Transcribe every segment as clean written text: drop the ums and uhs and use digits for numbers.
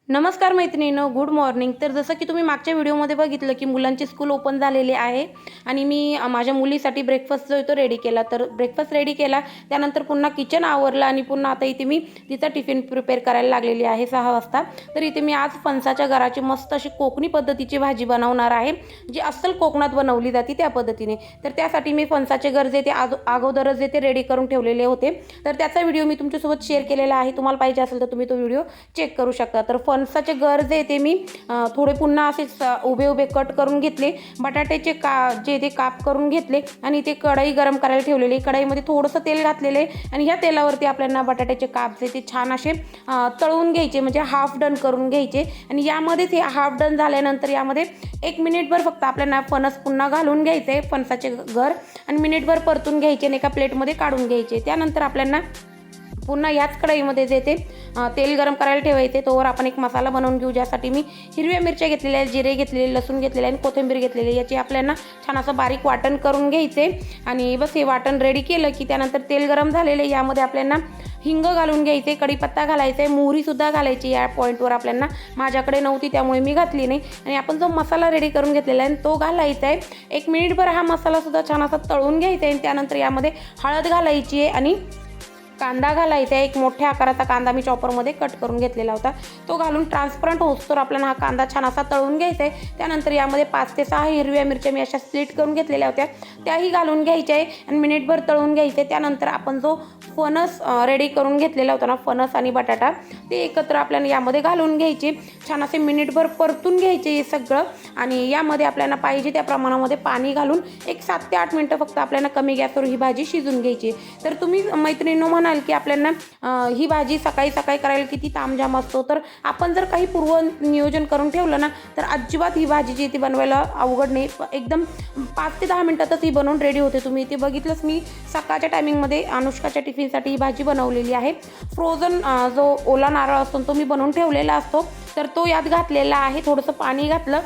नमस्कार मैत्रिणींनो, good morning. तर जसं की तुम्ही मागच्या व्हिडिओमध्ये बघितलं की मुलांची स्कूल ओपन झालेली आहे आणि मी माझ्या मुलीसाठी ब्रेकफास्ट जो आहे तो रेडी केला। तर ब्रेकफास्ट रेडी केला, त्यानंतर पुन्हा किचन आवरलं आणि पुन्हा आता इथे मी तिचा टिफिन प्रिपेअर करायला लागलेली आहे 6 वाजता। तर इथे मी आज फणसाच्या गराची मस्त अशी कोकणी पद्धतीची भाजी बनवणार आहे, जी अस्सल कोकणात बनवली जाते त्या पद्धतीने। तर त्यासाठी मी फणसाचे गर जे ते अगोदरच जे ते रेडी करून ठेवलेले होते, तर त्याचा व्हिडिओ मी तुमच्यासोबत शेअर केलेला आहे। तुम्हाला पाहिजे असेल तर तुम्ही तो व्हिडिओ चेक करू शकता। तर फणसाचे गर जे ते मी थोडे पुन्हा असे उभे उभे कट करून घेतले। बटाट्याचे जे ते काप करून घेतले आणि ते कढई गरम करायला ठेवलेली। कढईमध्ये थोडंसं तेल घातलेले आणि ह्या तेलावरती आपल्याला बटाट्याचे काप जे ते छान असे तळून घ्यायचे, म्हणजे हाफ डन करून घ्यायचे। आणि यामध्येच हे हाफ डन झाल्यानंतर यामध्ये 1 मिनिटभर फक्त आपल्याला फणस पुन्हा घालून घ्यायचे, फणसाचे गर, आणि मिनिटभर परतून घ्यायचे आणि एका प्लेटमध्ये काढून घ्यायचे। त्यानंतर आपल्याला पुन्हा याच कढईमध्ये जे ते तेल गरम करायला ठेवायचे, तोवर आपण एक मसाला बनवून घेऊ। ज्यासाठी मी हिरव्या मिरच्या घेतलेल्या आहेत, जिरे घेतलेले, लसूण घेतलेले आणि कोथिंबीर घेतलेली। याची आपल्याला छान असं बारीक वाटण करून घ्यायचे आणि बस हे वाटण रेडी केलं की त्यानंतर तेल गरम झालेले यामध्ये आपल्याला हिंग घालून घ्यायचे, कढीपत्ता घालायचा आहे, मोहरीसुद्धा घालायची। या पॉईंटवर आपल्याला माझ्याकडे नव्हती त्यामुळे मी घातली नाही। आणि आपण जो मसाला रेडी करून घेतलेला आहे तो घालायचा आहे। 1 मिनिटभर हा मसालासुद्धा छान असा तळून घ्यायचा आहे। त्यानंतर यामध्ये हळद घालायची आहे आणि कांदा घालायचा आहे। एक मोठ्या आकाराचा कांदा मी चॉपरमध्ये कट करून घेतलेला होता, तो घालून ट्रान्सपरंट होतोवर आपल्याला हा कांदा छान असा तळून घ्यायचा आहे। त्यानंतर यामध्ये 5 ते 6 हिरव्या मिरच्या मी अशा स्प्लिट करून घेतलेल्या होत्या, त्याही घालून घ्यायच्या आहे आणि मिनिटभर तळून घ्यायचे। त्यानंतर आपण जो फणस रेडी करून घेतलेला होता ना, फणस आणि बटाटा, ते एकत्र आपल्याला यामध्ये घालून घ्यायचे, छान असे मिनिटभर परतून घ्यायचे हे सगळं। आणि यामध्ये आपल्याला पाहिजे त्या प्रमाणामध्ये पाणी घालून एक 7 ते 8 मिनिटं फक्त आपल्याला कमी गॅसवर ही भाजी शिजून घ्यायची। तर तुम्ही मैत्रिणींनो म्हणाल की आपल्याला ही भाजी सकाळी सकाळी करायला किती तामझाम असतो, तर आपण जर काही पूर्व नियोजन करून ठेवलं ना, तर अजिबात ही भाजी जी ती बनवायला अवघड नाही। एकदम 5 ते 10 मिनिटातच ही बनवून रेडी होते। तुम्ही इथे बघितलंच, मी सकाळच्या टायमिंगमध्ये अनुष्काच्या टिफिनसाठी ही भाजी बनवलेली आहे। फ्रोझन जो ओला नारळ असतो तो मी बनवून ठेवलेला असतो, तर तो यात घातलेला आहे। थोडंसं पाणी घातलं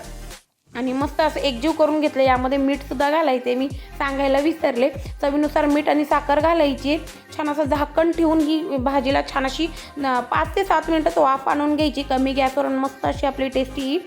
आणि मस्त असं एकजीव करून घेतलं। यामध्ये मीठसुद्धा घालायचे, मी सांगायला विसरले। चवीनुसार मीठ आणि साखर घालायची। छान असं झाकण ठेवून ही भाजीला छान अशी 5 ते 7 मिनिटं वाफ आणून घ्यायची कमी गॅसवर। मस्त अशी आपली टेस्टी ही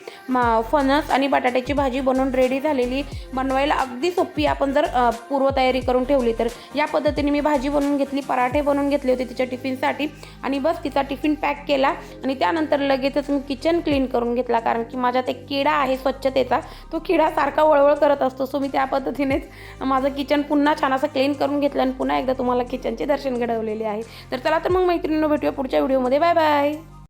फणस आणि बटाट्याची भाजी बनवून रेडी झालेली। बनवायला अगदी सोपी, आपण जर पूर्वतयारी करून ठेवली तर। या पद्धतीने मी भाजी बनवून घेतली, पराठे बनवून घेतले होते तिच्या टिफिनसाठी आणि बस तिचा टिफिन पॅक केला। आणि त्यानंतर लगेचच मी किचन क्लीन करून घेतला, कारण की माझ्यात एक किडा आहे स्वच्छतेचा, तो किडा सारखा वळवळ करत असतो। सो मी त्या पद्धतीनेच माझं किचन पुन्हा छान असं क्लीन करून घेतलं आणि पुन्हा एकदा तुम्हाला किचनचे दर्शन घडवलेले आहे। तर चला तर मग मैत्रिणींनो, भेटूया पुढच्या व्हिडिओमध्ये। Bye bye.